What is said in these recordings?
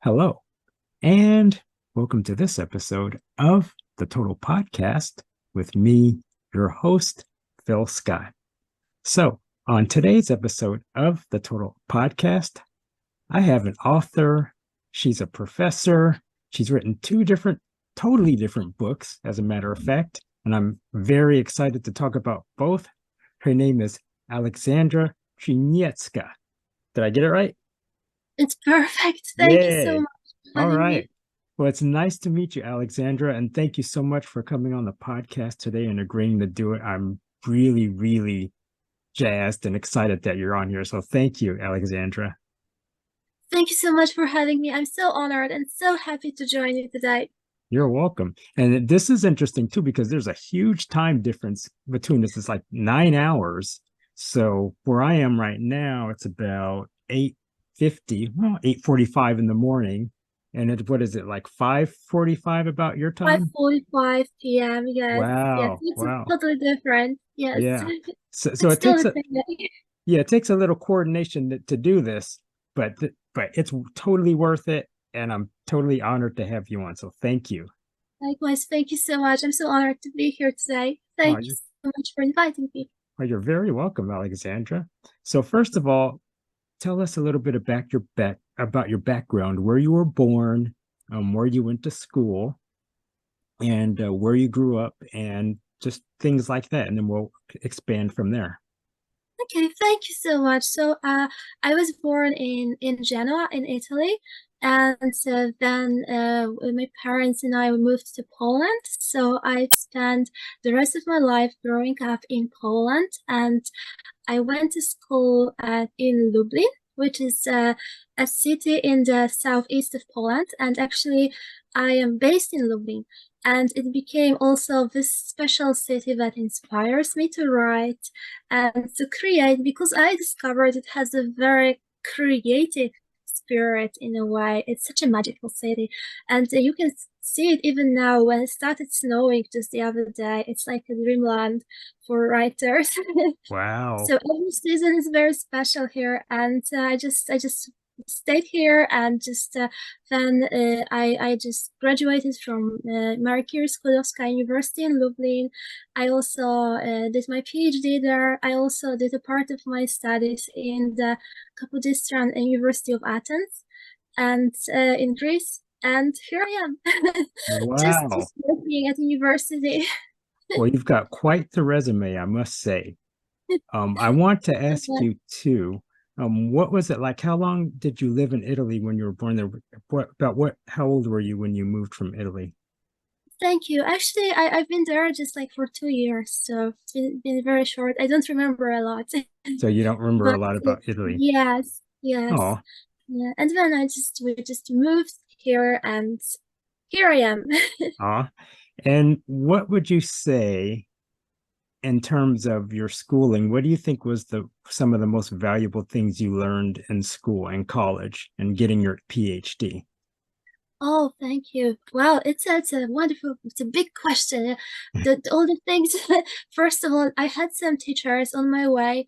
Hello, and welcome to this episode of the Total Podcast with me, your host, Phil Scott. So, on today's episode of the Total Podcast, I have an author. She's a professor. She's written totally different books, as a matter of fact, and I'm very excited to talk about both. Her name is Aleksandra Tryniecka. Did I get it right? It's perfect. Thank you so Yay. much for All having me. right. Well, it's nice to meet you, Aleksandra, and thank you so much for coming on the podcast today and agreeing to do it. I'm really, really jazzed and excited that you're on here. So thank you, Aleksandra. Thank you so much for having me. I'm so honored and so happy to join you today. You're welcome. And this is interesting too, because there's a huge time difference between us. It's like 9 hours. So where I am right now, it's about 8:50, well, 8:45 in the morning. And what is it, like 5:45 about your time? 5:45 p.m. Yes, yes. Wow. It's Wow. totally different. Yes. Yeah. So It's it still takes the a same day. yeah, it takes a little coordination to do this, but it's totally worth it, and I'm totally honored to have you on. So thank you. Likewise, thank you so much. I'm so honored to be here today. Oh, Thank you so much for inviting me. you're very welcome, Alexandra. So first of all, tell us a little bit about your background, where you were born, where you went to school, and where you grew up, and just things like that, and then we'll expand from there. Okay, thank you so much. I was born in Genoa, in Italy, and then my parents and I moved to Poland. So I spent the rest of my life growing up in Poland, and I went to school in Lublin, which is a city in the southeast of Poland. And actually, I am based in Lublin. And it became also this special city that inspires me to write and to create because I discovered it has a very creative spirit in a way. It's such a magical city. And you can see it even now when it started snowing just the other day. It's like a dreamland for writers. Wow. So every season is very special here, and I just stayed here, and just then I just graduated from Maria Curie-Skłodowska University in Lublin. I also did my PhD there. I also did a part of my studies in the Kapodistrian University of Athens, and in Greece. And here I am, just Wow. just working at university. Well, you've got quite the resume, I must say. I want to ask you too, what was it like? How long did you live in Italy when you were born there? How old were you when you moved from Italy? Thank you. Actually, I've been there just like for 2 years, so it's been very short. I don't remember a lot, So you don't remember a but lot about Italy. yes, yes, Oh, yeah. And then we just moved here, and here I am. ah. And what would you say in terms of your schooling? What do you think was the some of the most valuable things you learned in school and college and getting your PhD? Oh, thank you. Wow, it's a wonderful, it's a big question. All the things. First of all, I had some teachers on my way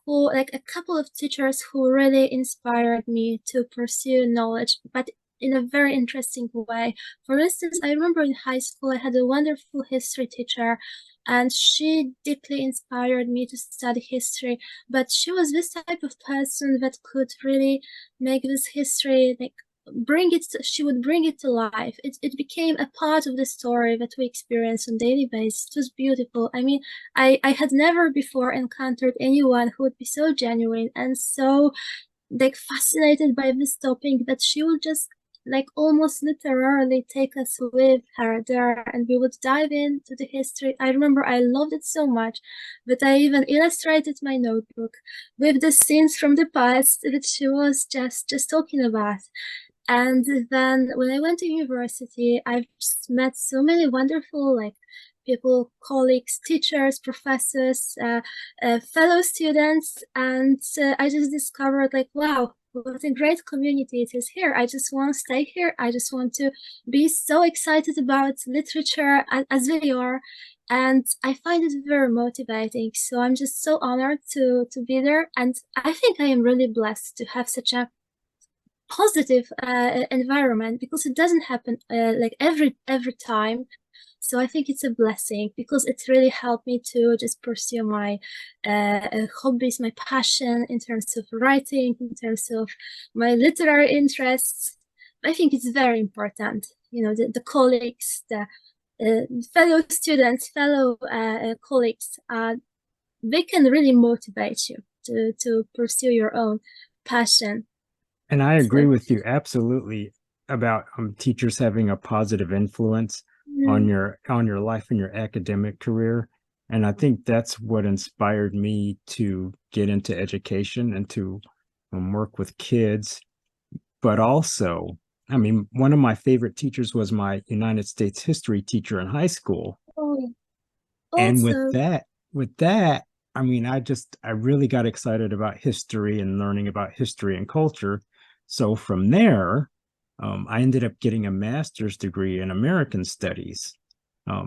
who, like a couple of teachers who really inspired me to pursue knowledge, but in a very interesting way. For instance, I remember in high school, I had a wonderful history teacher, and she deeply inspired me to study history. But she was this type of person that could really make this history like she would bring it to life. It became a part of the story that we experience on daily basis. It was beautiful. I mean, I had never before encountered anyone who would be so genuine and so like fascinated by this topic that she would just like almost literally take us with her there, and we would dive into the history. I remember I loved it so much that I even illustrated my notebook with the scenes from the past that she was just talking about. And then when I went to university, I've just met so many wonderful like people, colleagues, teachers, professors, fellow students, and I just discovered like, wow, what a great community it is here. I just want to stay here. I just want to be so excited about literature as we are. And I find it very motivating. So I'm just so honored to be there. And I think I am really blessed to have such a positive environment, because it doesn't happen like every time. So I think it's a blessing, because it really helped me to just pursue my hobbies, my passion in terms of writing, in terms of my literary interests. I think it's very important, you know, the colleagues, the fellow students, fellow colleagues, they can really motivate you to pursue your own passion. And I agree So, with you absolutely about teachers having a positive influence mm, on your life and your academic career. And I think that's what inspired me to get into education and to work with kids. But also, I mean, one of my favorite teachers was my United States history teacher in high school. oh, And also, with that, I mean, I really got excited about history and learning about history and culture. So from there, I ended up getting a master's degree in American Studies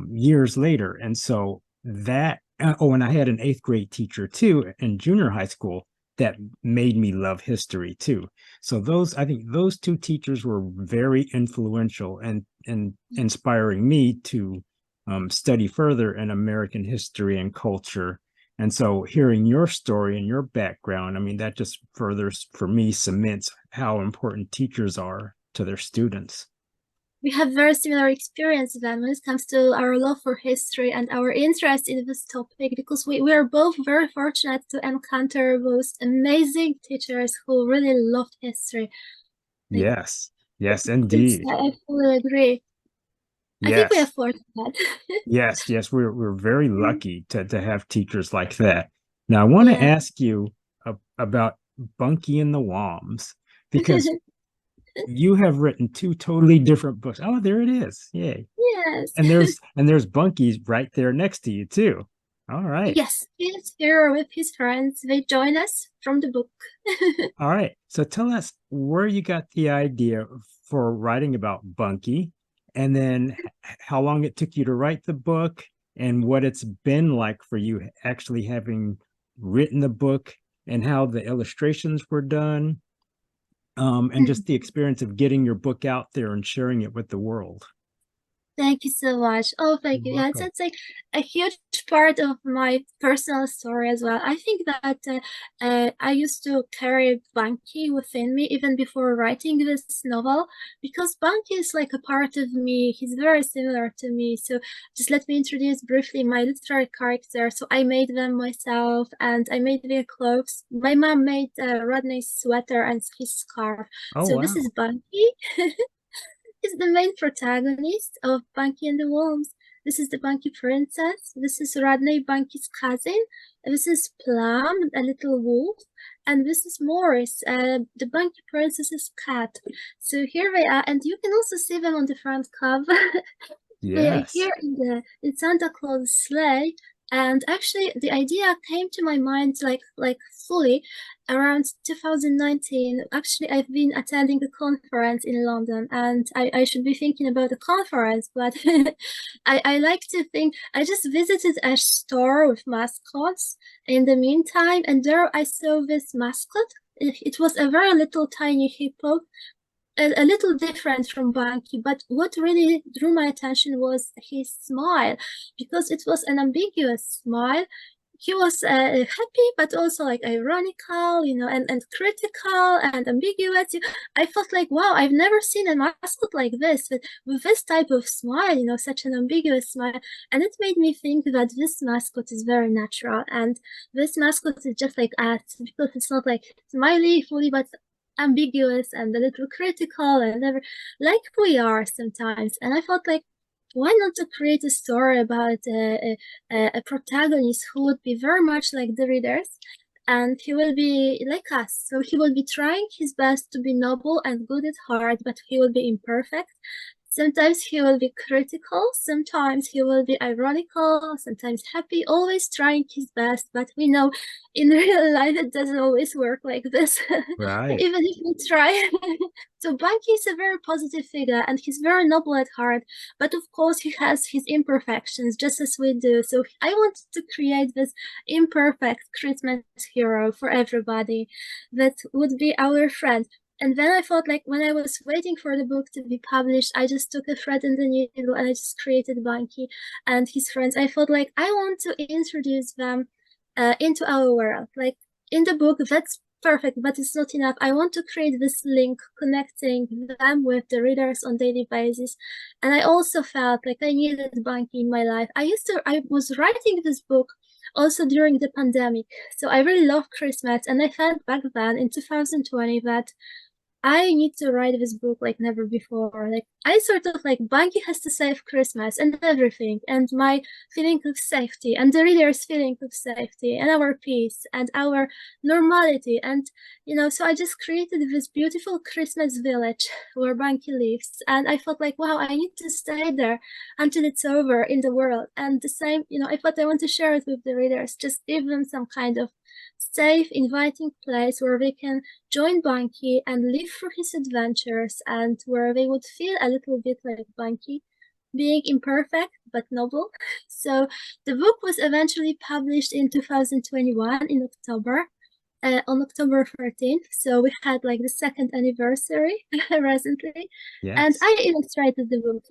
years later. And so and I had an eighth grade teacher too in junior high school that made me love history too. So I think those two teachers were very influential and inspiring me to study further in American history and culture. And so hearing your story and your background, I mean, that just furthers for me cements how important teachers are to their students. we have very similar experience then when it comes to our love for history and our interest in this topic, because we are both very fortunate to encounter those amazing teachers who really loved history. Like, Yes, yes, indeed. I fully agree. I think we Yes, afford that. yes. We're very lucky to have teachers like that. Now, I want to Yeah. ask you about Bunky and the Walms because you have written two totally different books. Oh, there it is. Yay. Yes. And there's Bunky's right there next to you too. All right. Yes, he's here with his friends. They join us from the book. All right. So tell us where you got the idea for writing about Bunky, and then how long it took you to write the book, and what it's been like for you actually having written the book, and how the illustrations were done, and just the experience of getting your book out there and sharing it with the world. Thank you so much. Oh, thank You're you. Yeah, welcome. that's like a huge part of my personal story as well. I think that I used to carry Bunky within me even before writing this novel, because Bunky is like a part of me. He's very similar to me. So just let me introduce briefly my literary character. So I made them myself, and I made their clothes. My mom made Rodney's sweater and his scarf. Oh, So this is wow. Bunky. Is the main protagonist of Bunky and the Walms. This is the Bunky princess. This is Rodney, Bunky's cousin. This is Plum, a little wolf. And this is Morris, the Bunky princess's cat. So here they are, and you can also see them on the front cover. They are Yes. here in Santa Claus sleigh. And actually, the idea came to my mind like fully around 2019. Actually, I've been attending a conference in London, and I should be thinking about a conference, but I like to think I just visited a store with mascots in the meantime, and there I saw this mascot. It was a very little tiny hippo, a little different from Bunky, but what really drew my attention was his smile, because it was an ambiguous smile. He was happy, but also like ironical, you know, and critical and ambiguous. I felt like, wow, I've never seen a mascot like this with this type of smile, you know, such an ambiguous smile. And it made me think that this mascot is very natural, and this mascot is just like us, because it's not like smiley fully, but ambiguous and a little critical and like we are sometimes. And I felt like, why not to create a story about a protagonist who would be very much like the readers, and he will be like us. So he will be trying his best to be noble and good at heart, but he will be imperfect. Sometimes he will be critical, sometimes he will be ironical, sometimes happy, always trying his best. But we know in real life it doesn't always work like this, Right. even if we try. So Bunky is a very positive figure, and he's very noble at heart. But of course, he has his imperfections, just as we do. So I wanted to create this imperfect Christmas hero for everybody that would be our friend. And then I thought, like, when I was waiting for the book to be published, I just took a thread and a needle and I just created Bunky and his friends. I felt like I want to introduce them into our world. Like, in the book, that's perfect, but it's not enough. I want to create this link connecting them with the readers on daily basis. And I also felt like I needed Bunky in my life. I was writing this book also during the pandemic. So I really love Christmas. And I felt back then in 2020 that I need to write this book like never before. Like, I sort of like, Bunky has to save Christmas and everything, and my feeling of safety, and the reader's feeling of safety, and our peace, and our normality. And, so I just created this beautiful Christmas village where Bunky lives. And I felt like, wow, I need to stay there until it's over in the world. And the same, I thought I want to share it with the readers, just give them some kind of safe, inviting place where they can join Bunky and live through his adventures, and where they would feel a little bit like Bunky, being imperfect but noble. So the book was eventually published in 2021 in October, on October 13th. So we had like the second anniversary recently. And Yes. I illustrated the book.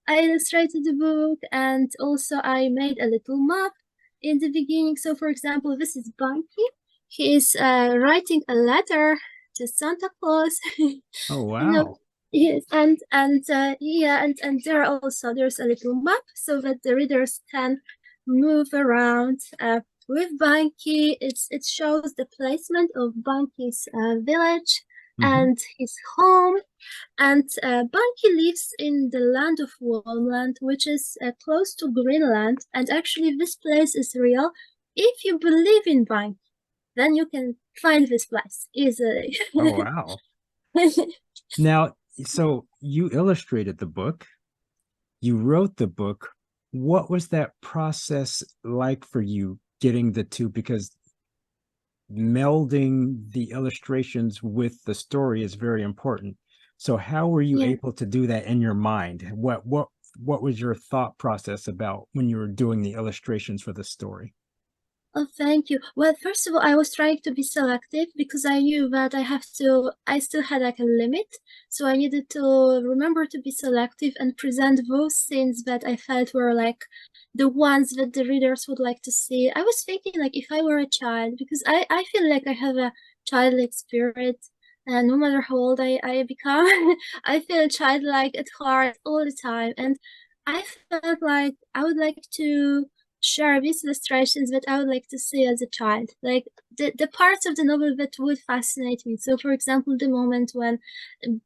I illustrated the book, and also I made a little map in the beginning. So for example, this is Bunky. He is writing a letter to Santa Claus. Oh, you know, wow. yes, and there's a little map so that the readers can move around with Bunky. It shows the placement of Bunky's village and his home. And Bunky lives in the land of Walmland, which is close to Greenland. And actually, this place is real. If you believe in Bunky, then you can find this place easily. Oh, wow. Now, so you illustrated the book, you wrote the book. What was that process like for you getting the two? Because melding the illustrations with the story is very important. So how were you Yeah. able to do that in your mind? What was your thought process about when you were doing the illustrations for the story? Oh, thank you. Well, first of all, I was trying to be selective because I knew that I still had like a limit. So I needed to remember to be selective and present those scenes that I felt were like the ones that the readers would like to see. I was thinking like if I were a child, because I feel like I have a childlike spirit. And no matter how old I become, I feel childlike at heart all the time. And I felt like I would like to share these illustrations that I would like to see as a child, like the parts of the novel that would fascinate me. So, for example, the moment when,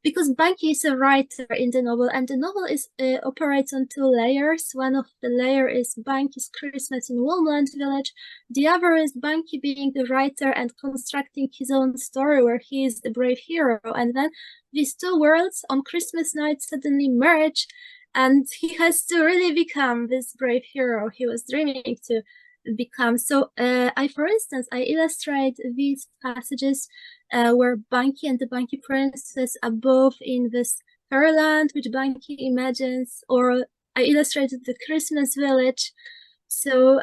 because Bunky is a writer in the novel, and the novel is operates on two layers. One of the layer is Bunky's Christmas in Walmland Village. The other is Bunky being the writer and constructing his own story where he is the brave hero. And then these two worlds on Christmas night suddenly merge, and he has to really become this brave hero he was dreaming to become. So for instance, I illustrate these passages where Bunky and the Bunky Princess are both in this fairyland which Bunky imagines, or I illustrated the Christmas village. So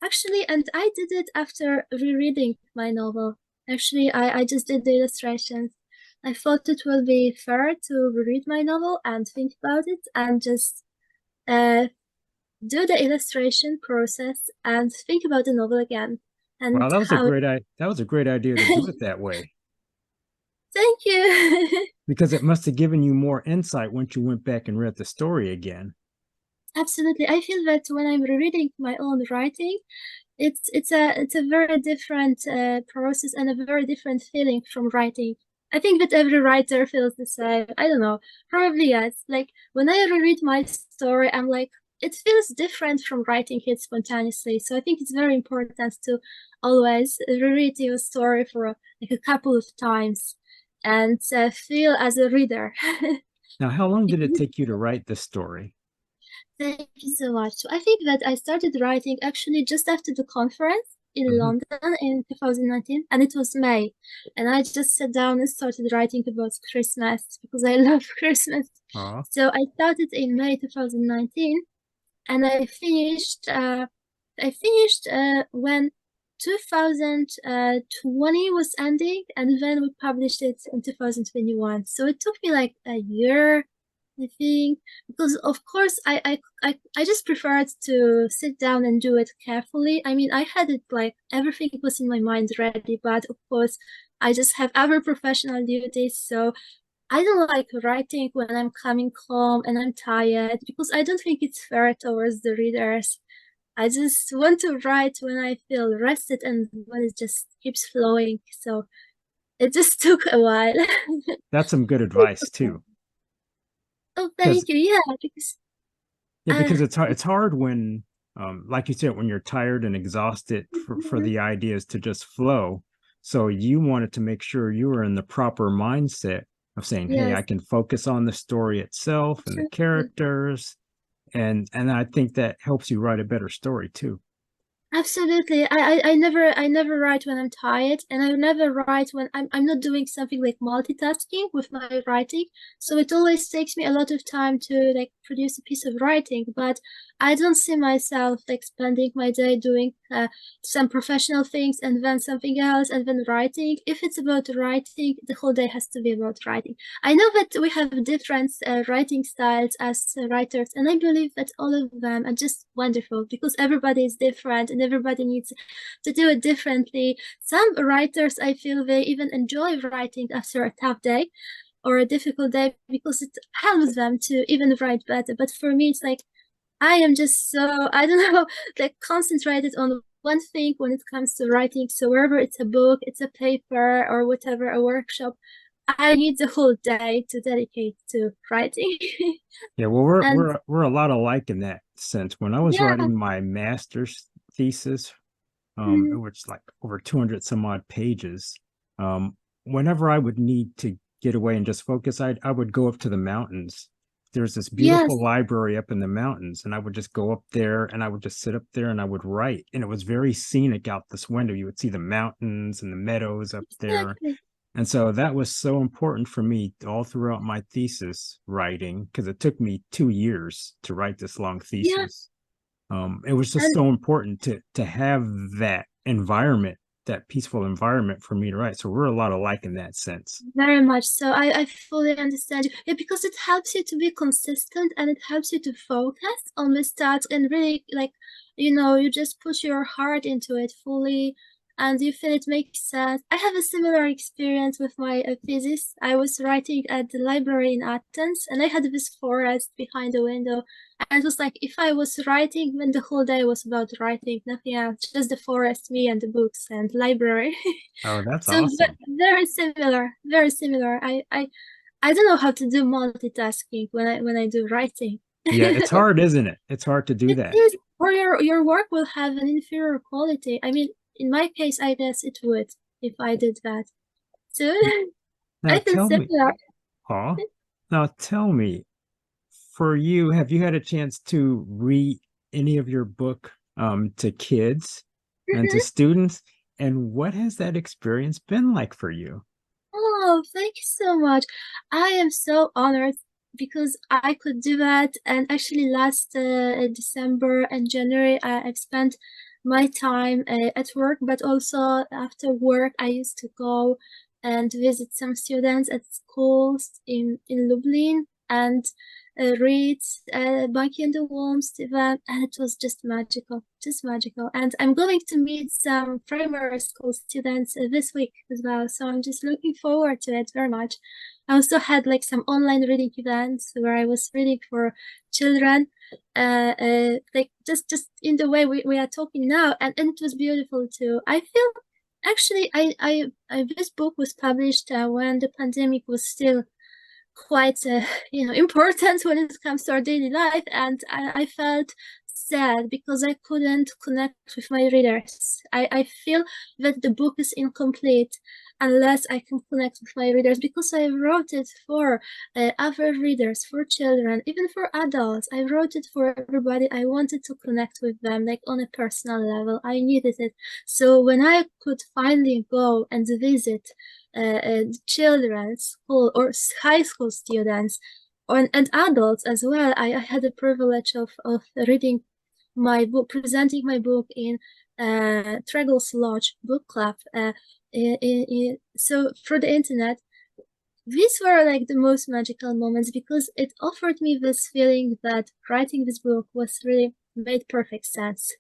actually, and I did it after rereading my novel. Actually, I just did the illustrations. I thought it would be fair to read my novel and think about it and just do the illustration process and think about the novel again and Wow, that was how that was a great idea to do it that way, Thank you. because it must have given you more insight once you went back and read the story again. Absolutely. I feel that when I'm rereading my own writing, it's a very different process and a very different feeling from writing. I think that every writer feels the same. I don't know. Probably yes. Like when I reread my story, I'm like, it feels different from writing it spontaneously. So I think it's very important to always reread your story for like a couple of times and feel as a reader. Now, how long did it take you to write the story? Thank you so much. So I think that I started writing actually just after the conference in London in 2019, and it was May. And I just sat down and started writing about Christmas because I love Christmas. Oh, So I started in May 2019, and I finished when 2020 was ending, and then we published it in 2021. So it took me like a year, I think, because of course I just preferred to sit down and do it carefully. I mean, I had it like everything was in my mind ready, but of course I just have other professional duties, so I don't like writing when I'm coming home and I'm tired because I don't think it's fair towards the readers. I just want to write when I feel rested and when it just keeps flowing. So it just took a while. That's some good advice too. Oh, Because thank you. Yeah, because yeah, because it's hard when like you said, when you're tired and exhausted for mhm, the ideas to just flow. So you wanted to make sure you were in the proper mindset of saying, hey, I yes, can focus on the story itself and the absolutely. characters. And I think that helps you write a better story too. Absolutely. I never write when I'm tired, and I never write when I'm not doing something like multitasking with my writing. So it always takes me a lot of time to like produce a piece of writing, but I don't see myself like spending my day doing some professional things and then something else and then writing. If it's about writing, the whole day has to be about writing. I know that we have different writing styles as writers, and I believe that all of them are just wonderful because everybody is different and everybody needs to do it differently. Some writers, I feel they even enjoy writing after a tough day or a difficult day because it helps them to even write better. But for me, it's like I am just so, I don't know, like concentrated on one thing when it comes to writing. So wherever it's a book, it's a paper or whatever, a workshop, I need the whole day to dedicate to writing. Yeah, well, And we're a lot alike in that sense. When I was yeah, writing my master's thesis, mm, which is like over 200 some odd pages, um, whenever I would need to get away and just focus, I would go up to the mountains. There's this yes, beautiful library up in the mountains, and I would just go up there and I would just sit up there and I would write. And it was very scenic out this window. You would see the mountains and the meadows up there. exactly. And so that was so important for me all throughout my thesis writing, because it took me 2 years to write this long Yeah. thesis. It was just And so important to have that environment, that peaceful environment for me to write. So we're a lot alike in that sense. very much so. I fully understand you. Yeah, because it helps you to be consistent and it helps you to focus on the task and really like, you just put your heart into it fully and you feel it makes sense. I have a similar experience with my thesis. I was writing at the library in Athens and I had this forest behind the window. And it was like if I was writing, then the whole day was about writing, nothing else, just the forest, me and the books and library. Oh, that's So awesome. very similar, very similar. I don't know how to do multitasking when I do writing. Yeah, it's hard, isn't it? It's hard to do It that. is, or your work will have an inferior quality. I mean, in my case, I guess it would if I did that. So Now I feel tell me, similar. Paul, now tell me, for you, have you had a chance to read any of your book to kids and to students? And what has that experience been like for you? Oh, thank you so much. I am so honored because I could do that. And actually, last December and January, I've spent my time at work, but also after work, I used to go and visit some students at schools in Lublin and read Bunky and the Walms to them, and it was just magical, just magical. And I'm going to meet some primary school students this week as well, so I'm just looking forward to it very much. I also had like some online reading events where I was reading for children, like just in the way we are talking now, and it was beautiful too. I feel actually I this book was published when the pandemic was still quite important when it comes to our daily life, and I felt sad because I couldn't connect with my readers. I feel that the book is incomplete unless I can connect with my readers because I wrote it for other readers, for children, even for adults. I wrote it for everybody. I wanted to connect with them like on a personal level. I needed it. So when I could finally go and visit children's school or high school students and adults as well. I had the privilege of reading my book, presenting my book in Tregel's Lodge book club. So through the internet, these were like the most magical moments because it offered me this feeling that writing this book was really made perfect sense.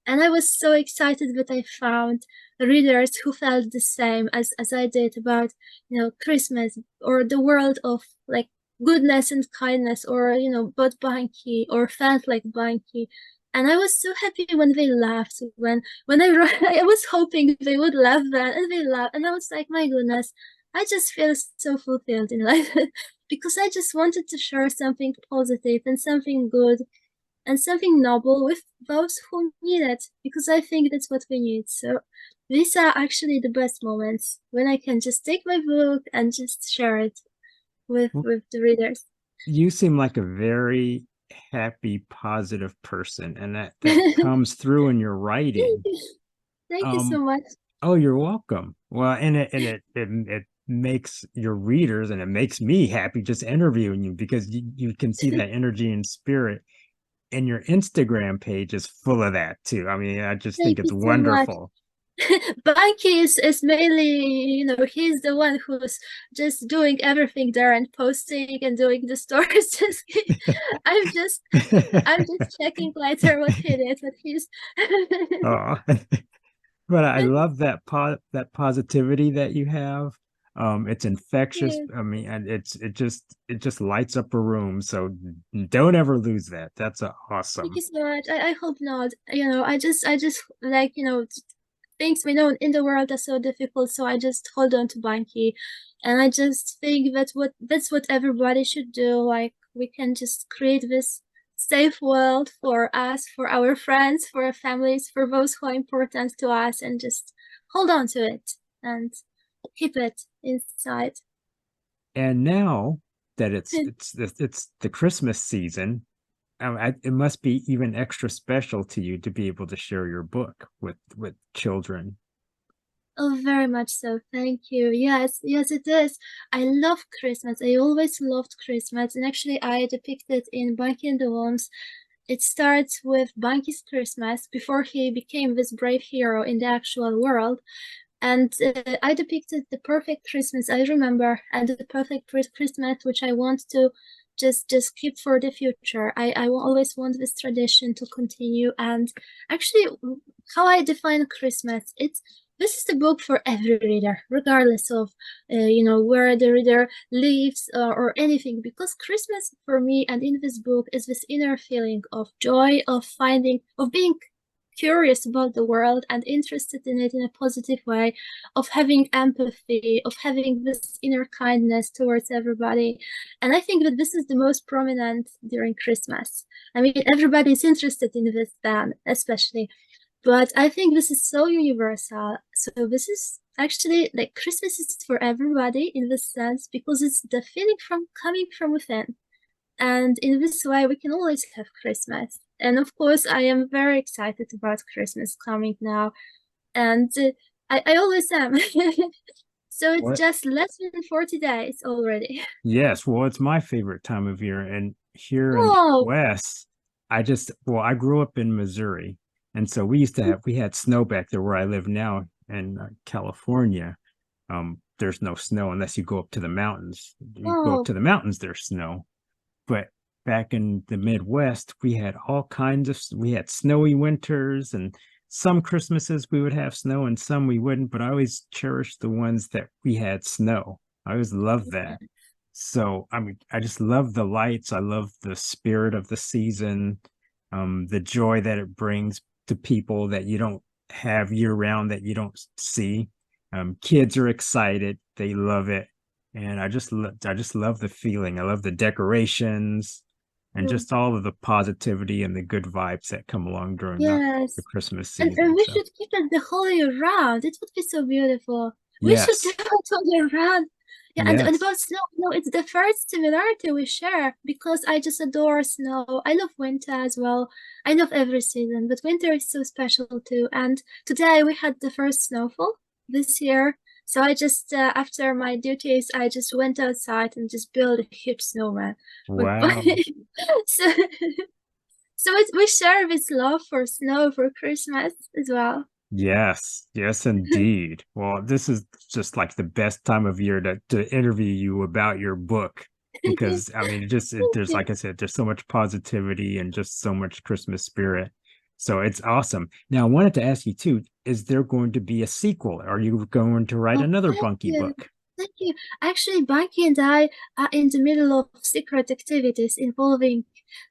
And I was so excited that I found readers who felt the same as I did about, Christmas or the world of like goodness and kindness, or, bought Bunky or felt like Bunky. And I was so happy when they laughed. When I wrote, I was hoping they would laugh then, and they laughed. And I was like, my goodness, I just feel so fulfilled in life because I just wanted to share something positive and something good and something noble with those who need it, because I think that's what we need. So these are actually the best moments when I can just take my book and just share it with the readers. You seem like a very happy, positive person, and that comes through in your writing. Thank you so much. Oh, you're welcome. Well, and it makes your readers, and it makes me happy just interviewing you, because you can see that energy and spirit, and your Instagram page is full of that too. I mean, I just think Thank it's you so much. wonderful. Bunky is mainly, he's the one who's just doing everything there and posting and doing the stories. I'm just I'm just checking later what he did, but he's Oh, but I love that positivity that you have. It's infectious. yeah. I mean, and it just lights up a room. So don't ever lose that. That's Thank you awesome. so much. I hope not. I just like, things we know in the world are so difficult, so I just hold on to Bunky. And I just think that's what everybody should do. Like we can just create this safe world for us, for our friends, for our families, for those who are important to us, and just hold on to it and keep it inside. And now that it's the Christmas season, it must be even extra special to you to be able to share your book with children. Oh, very much so. Thank you. Yes, yes, it is. I love Christmas. I always loved Christmas. And actually, I depicted in Bunky and the Walms. It starts with Bunky's Christmas before he became this brave hero in the actual world. And I depicted the perfect Christmas I remember, and the perfect Christmas which I want to just keep for the future. I always want this tradition to continue. And actually, how I define Christmas, this is the book for every reader, regardless of where the reader lives, or anything, because Christmas for me and in this book is this inner feeling of joy, of being curious about the world and interested in it in a positive way, of having empathy, of having this inner kindness towards everybody. And I think that this is the most prominent during Christmas. I mean, everybody is interested in this then, especially. But I think this is so universal. So this is actually like Christmas is for everybody in this sense, because it's the feeling from coming from within. And in this way, we can always have Christmas. And of course, I am very excited about Christmas coming now. And I always am. So it's What? just less than 40 days already. Yes, well, it's my favorite time of year. And here in the Oh, West, I grew up in Missouri. And so we had snow back there where I live now in California. There's no snow unless you go up to the mountains. You go up oh, to the mountains, there's snow. But back in the Midwest, we had snowy winters, and some Christmases we would have snow and some we wouldn't, but I always cherished the ones that we had snow. I always loved that. So I mean, I just love the lights. I love the spirit of the season, the joy that it brings to people that you don't have year round, that you don't see. Kids are excited; they love it, and I just love the feeling. I love the decorations, and oh, just all of the positivity and the good vibes that come along during the yes. Christmas And season. we So should keep it the whole year round. It would be so beautiful. We should do yes, it all year round. Yeah, and yes. about snow, it's the first similarity we share, because I just adore snow. I love winter as well. I love every season, but winter is so special too. And today we had the first snowfall this year. So I just, after my duties, I just went outside and just built a huge snowman. With Wow. so So we share this love for snow for Christmas as well. Yes, yes, indeed. Well, this is just like the best time of year to interview you about your book because I mean, there's like I said, there's so much positivity and just so much Christmas spirit. So it's awesome. Now, I wanted to ask you too, is there going to be a sequel? Are you going to write Oh, another thank Bunky you. book? Thank you. Actually, Bunky and I are in the middle of secret activities involving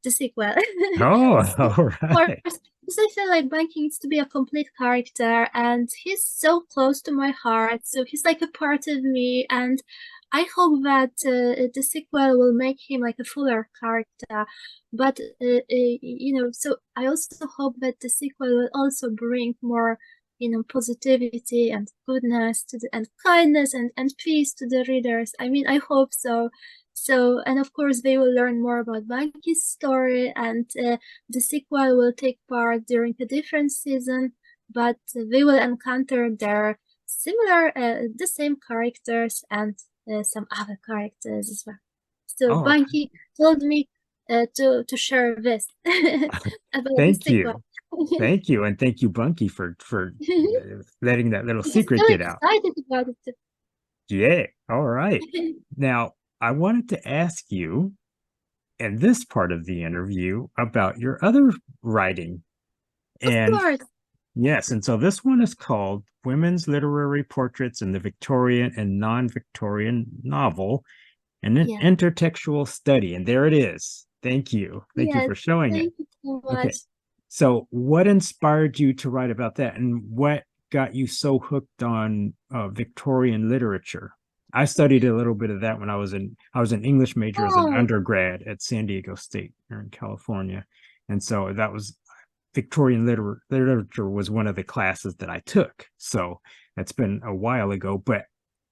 the sequel. Oh, So, all of right. course, because I feel like Bunky needs to be a complete character, and he's so close to my heart. So he's like a part of me, and I hope that the sequel will make him like a fuller character. But so I also hope that the sequel will also bring more positivity and goodness and kindness and peace to the readers. I mean, I hope so. So, and of course, they will learn more about Bunky's story, and the sequel will take part during a different season, but they will encounter the same characters and some other characters as well. So, Oh, Bunky told me to share this about the thank sequel. you. Thank you. And thank you, Bunky, for letting that little He's secret so get out. excited about it. Yeah. All right. Now, I wanted to ask you in this part of the interview about your other writing. Of And course. yes, and so this one is called Women's Literary Portraits in the Victorian and Non-Victorian Novel, an Yeah. intertextual study. And there it is. Thank you. Thank you Yes. for showing it. Thank you so Okay. much. So, what inspired you to write about that, and what got you so hooked on Victorian literature? I studied a little bit of that when I was an English major as an Oh, undergrad at San Diego State here in California, and so that was literature was one of the classes that I took. So that's been a while ago, but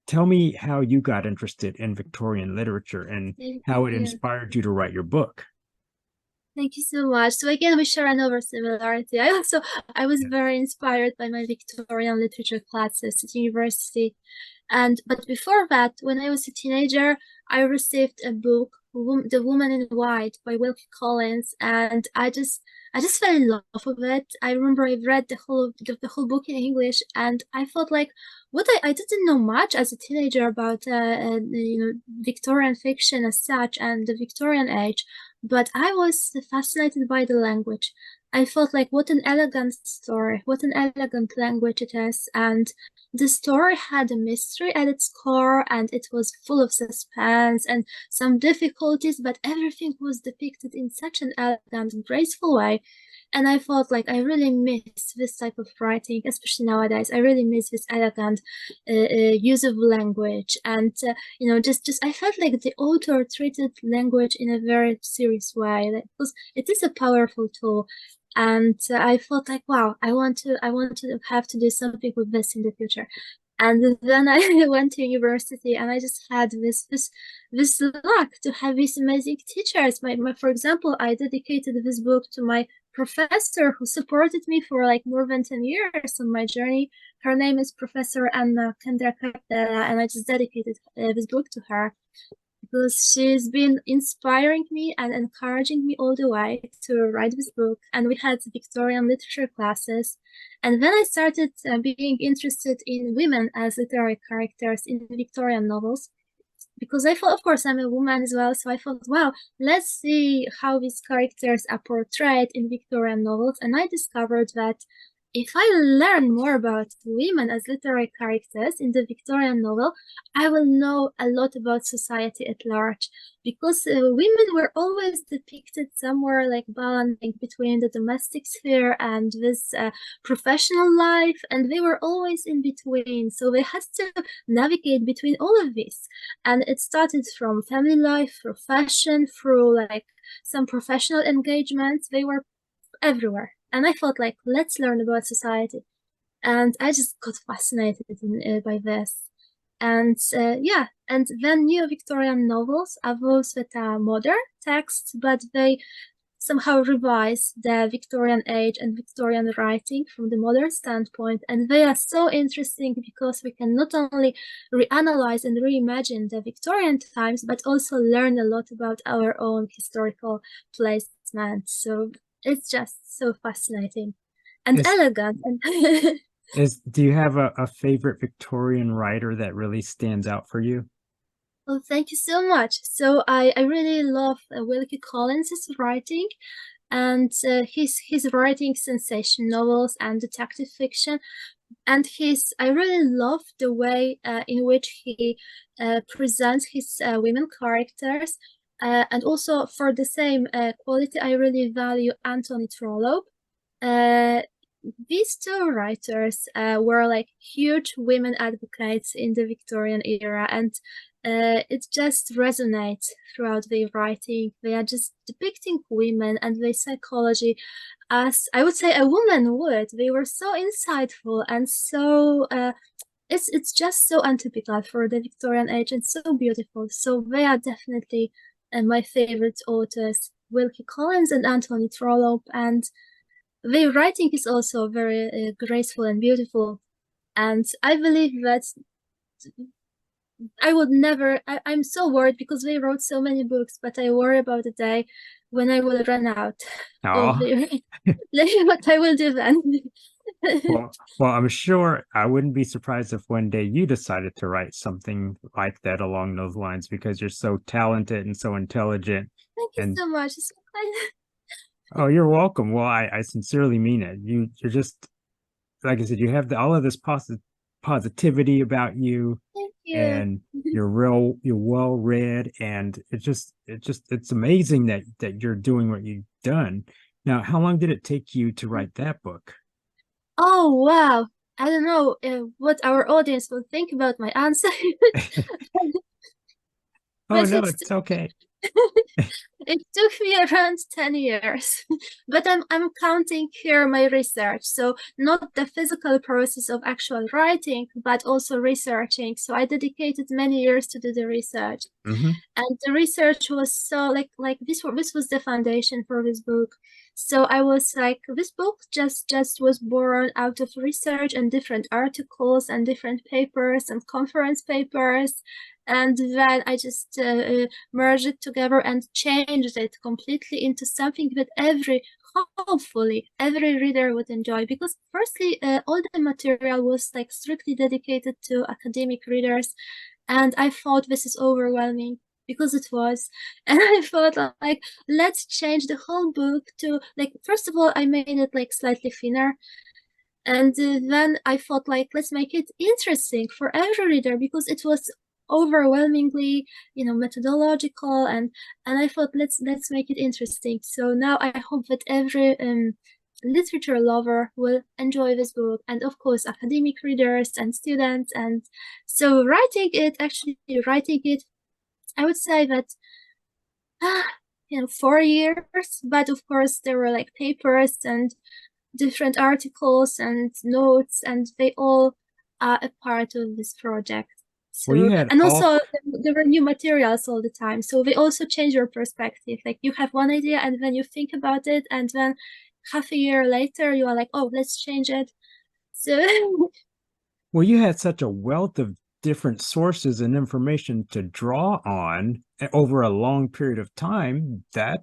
tell me how you got interested in Victorian literature and thank how it you. inspired you to write your book. Thank you so much. So again, we share another similarity. I was very inspired by my Victorian literature classes at university. But before that, when I was a teenager, I received a book, The Woman in White by Wilkie Collins, and I just fell in love with it. I remember I read the whole book in English, and I felt like I didn't know much as a teenager about Victorian fiction as such and the Victorian age, but I was fascinated by the language. I felt like what an elegant story, what an elegant language it is, and the story had a mystery at its core, and it was full of suspense and some difficulties, but everything was depicted in such an elegant and graceful way. And I felt like I really miss this type of writing, especially nowadays. I really miss this elegant use of language, and just I felt like the author treated language in a very serious way, like, because it is a powerful tool. And I felt like, wow, I want to have to do something with this in the future. And then I went to university, and I just had this luck to have these amazing teachers. For example, I dedicated this book to my professor who supported me for like more than 10 years on my journey. Her name is Professor Anna Kendra, and I just dedicated this book to her because she's been inspiring me and encouraging me all the way to write this book. And we had Victorian literature classes. And then I started being interested in women as literary characters in Victorian novels. Because I thought, of course, I'm a woman as well. So I thought, wow, let's see how these characters are portrayed in Victorian novels. And I discovered that if I learn more about women as literary characters in the Victorian novel, I will know a lot about society at large. Because women were always depicted somewhere like balancing between the domestic sphere and this professional life, and they were always in between. So they had to navigate between all of this. And it started from family life, profession, through like some professional engagements. They were everywhere. And I felt like, let's learn about society. And I just got fascinated by this. And yeah, and then Neo-Victorian novels are those that are modern texts, but they somehow revise the Victorian age and Victorian writing from the modern standpoint. And they are so interesting because we can not only reanalyze and reimagine the Victorian times, but also learn a lot about our own historical placement. So It's just so fascinating and Is elegant. And do you have a favorite Victorian writer that really stands out for you? well, thank you so much. So I really love Wilkie Collins's writing, and he's writing sensation novels and detective fiction. And I really love the way in which he presents his women characters. And also for the same quality, I really value Anthony Trollope. Uh, these two writers were like huge women advocates in the Victorian era, and it just resonates throughout their writing. They are just depicting women and their psychology as I would say a woman would. They were so insightful and so it's just so untypical for the Victorian age and so beautiful. So they are definitely my favorite authors, Wilkie Collins and Anthony Trollope, and their writing is also very graceful and beautiful. And I believe that I would never, I'm so worried because they wrote so many books, but I worry about the day when I will run out of Oh, the, what I will do then. well, I'm sure I wouldn't be surprised if one day you decided to write something like that along those lines because you're so talented and so intelligent. Thank you And so much. It's so kind. oh, you're welcome. Well, I sincerely mean it. You're just like I said, you have all of this positivity about you, Thank you. and you're well read, and it's amazing that you're doing what you've done. Now, how long did it take you to write that book? Oh, wow. I don't know what our audience will think about my answer, Oh but no, it's okay. it took me around 10 years. But I'm counting here my research. So not the physical process of actual writing, but also researching. So I dedicated many years to do the research. Hmm. And the research was so like this was the foundation for this book. So I was like, this book just was born out of research and different articles and different papers and conference papers, and then I just merged it together and changed it completely into something that hopefully every reader would enjoy, because firstly all the material was like strictly dedicated to academic readers, and I thought this is overwhelming because it was. And I thought like, let's change the whole book to like, first of all, I made it like slightly thinner. And then I thought like, let's make it interesting for every reader because it was overwhelmingly, methodological, and I thought let's make it interesting. So now I hope that every literature lover will enjoy this book, and of course academic readers and students. And so writing it, I would say that, 4 years, but of course there were like papers and different articles and notes, and they all are a part of this project. Well, you So, had and all also there were new materials all the time. So they also change your perspective. Like you have one idea and then you think about it, and then half a year later you are like, oh, let's change it. So well, you had such a wealth of different sources and information to draw on over a long period of time. That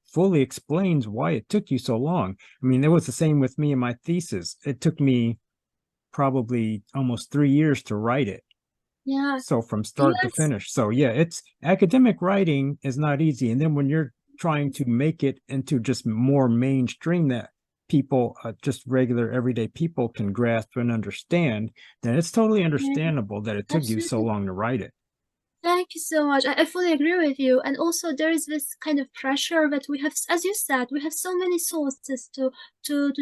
fully explains why it took you so long. I mean, it was the same with me and my thesis. It took me probably almost 3 years to write it. yeah, So from start to yes, finish. So yeah, it's academic writing is not easy. And then when you're trying to make it into just more mainstream that people, just regular everyday people can grasp and understand, then it's totally yeah, understandable that it took you so absolutely. long to write it. Thank you so much. I fully agree with you. And also there is this kind of pressure that we have, as you said, we have so many sources to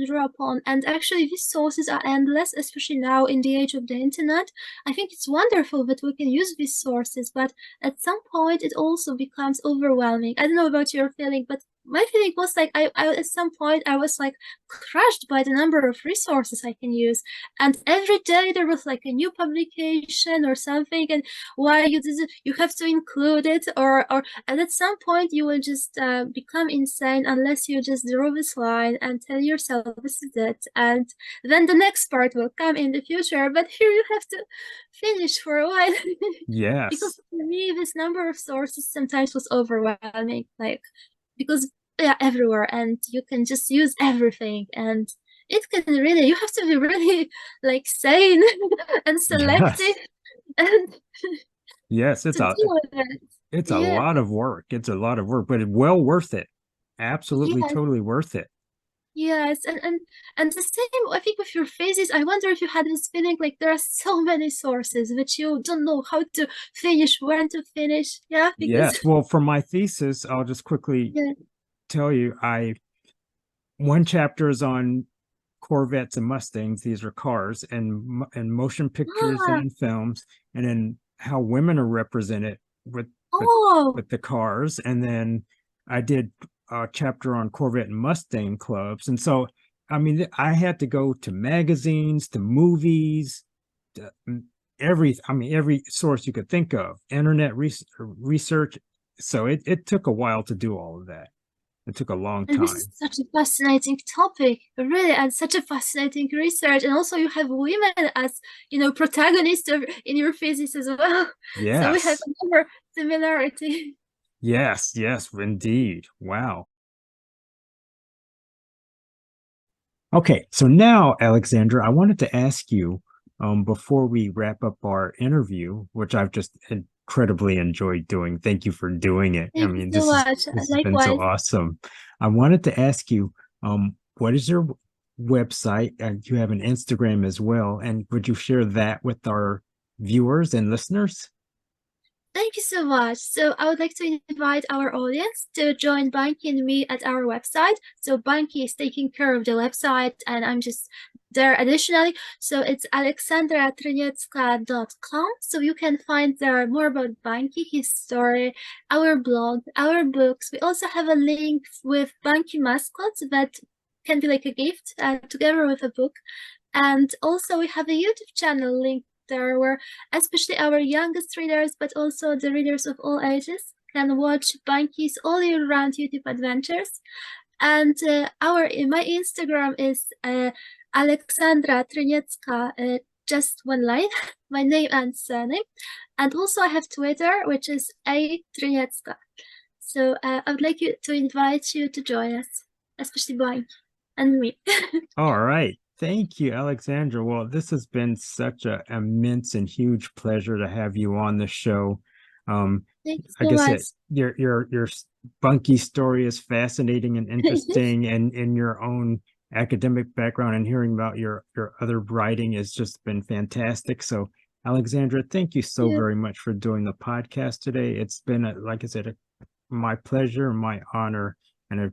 draw upon. And actually these sources are endless, especially now in the age of the internet. I think it's wonderful that we can use these sources, but at some point it also becomes overwhelming. I don't know about your feeling, but my feeling was like I at some point I was like crushed by the number of resources I can use. And every day there was like a new publication or something, and why you have to include it, or and at some point you will just become insane unless you just draw this line and tell yourself this is it, and then the next part will come in the future, but here you have to finish for a while. Because Yes. for me this number of sources sometimes was overwhelming, like because yeah, everywhere, and you can just use everything, and it can really, you have to be really like sane and selective Yes. and Yes, to deal with it. it's a Yeah. lot of work. It's a lot of work, but it's well worth it. Absolutely, Yes. totally worth it. Yes, and the same, I think, with your phases. I wonder if you had this feeling like there are so many sources which you don't know how to finish, when to finish. Yeah, because Yes. Well, for my thesis, I'll just quickly yeah. tell you, one chapter is on Corvettes and Mustangs. These are cars and motion pictures and Ah, in films, and then how women are represented with oh, with the cars. And then I did a chapter on Corvette and Mustang clubs. And so, I mean, I had to go to magazines, to movies, to every source you could think of, internet research. So it took a while to do all of that. It took a long and this is time. such a fascinating topic, really, and such a fascinating research. And also, you have women as, protagonists in your thesis as well. So we have Yes. another similarity. Yes, yes, indeed. Wow. Okay, so now, Alexandra, I wanted to ask you, before we wrap up our interview, which I've just incredibly enjoyed doing. Thank you for doing it. I Thank you mean, so much. this has been so Likewise. awesome. I wanted to ask you, what is your website? And you have an Instagram as well, and would you share that with our viewers and listeners? Thank you so much. So I would like to invite our audience to join Bunky and me at our website. So Bunky is taking care of the website and I'm just there additionally. So it's aleksandratriniecka.com. So you can find there more about Bunky, his story, our blog, our books. We also have a link with Bunky mascots that can be like a gift together with a book. And also we have a YouTube channel link there where especially our youngest readers, but also the readers of all ages, can watch Bunky's all year round YouTube adventures. And my Instagram is Aleksandra Tryniecka, just one line, my name and surname. And also I have Twitter, which is A Tryniecka. So I would like to invite you to join us, especially Bunky and me. All right. Thank you, Alexandra. Well, this has been such an immense and huge pleasure to have you on the show. Um, Thank you like so I much. said, your Bunky story is fascinating and interesting, and in your own academic background and hearing about your other writing has just been fantastic. So, Alexandra, thank you so Yeah. very much for doing the podcast today. It's been, like I said, my pleasure, my honor, and a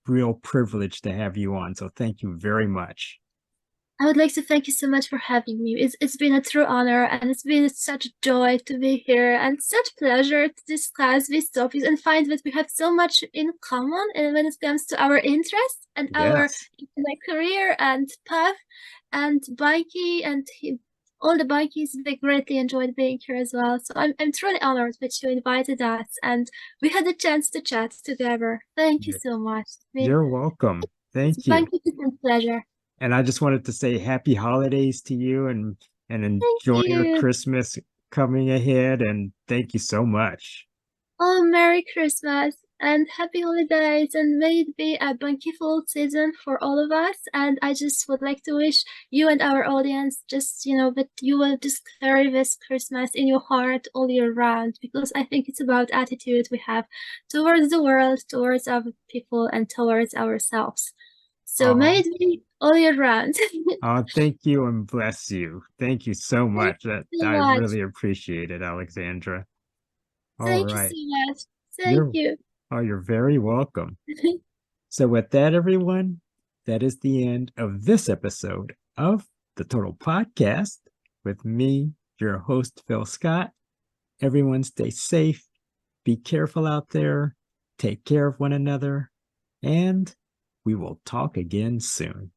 real privilege to have you on. So, thank you very much. I would like to thank you so much for having me. It's been a true honor and it's been such a joy to be here and such pleasure to discuss these topics and find that we have so much in common when it comes to our interests and our Yes. like career and path and Bunky and all the Bunkies. They greatly enjoyed being here as well. So I'm truly honored that you invited us and we had a chance to chat together. Thank you so much. You're welcome. It's Thank you. Bunky, it's a pleasure. And I just wanted to say happy holidays to you and Thank enjoy your you. Christmas coming ahead. And thank you so much. Oh, Merry Christmas and Happy Holidays, and may it be a bountiful season for all of us. And I just would like to wish you and our audience just, that you will just carry this Christmas in your heart all year round, because I think it's about attitude we have towards the world, towards other people, and towards ourselves. So may Oh, it be all year round. thank you and bless you. Thank you so Thank much. That you so I much. really appreciate it, Alexandra. All Thank you right. so much. Thank You're you. you're very welcome. So with that, everyone, that is the end of this episode of the Total Podcast with me, your host, Phil Scott. Everyone stay safe, be careful out there, take care of one another, and we will talk again soon.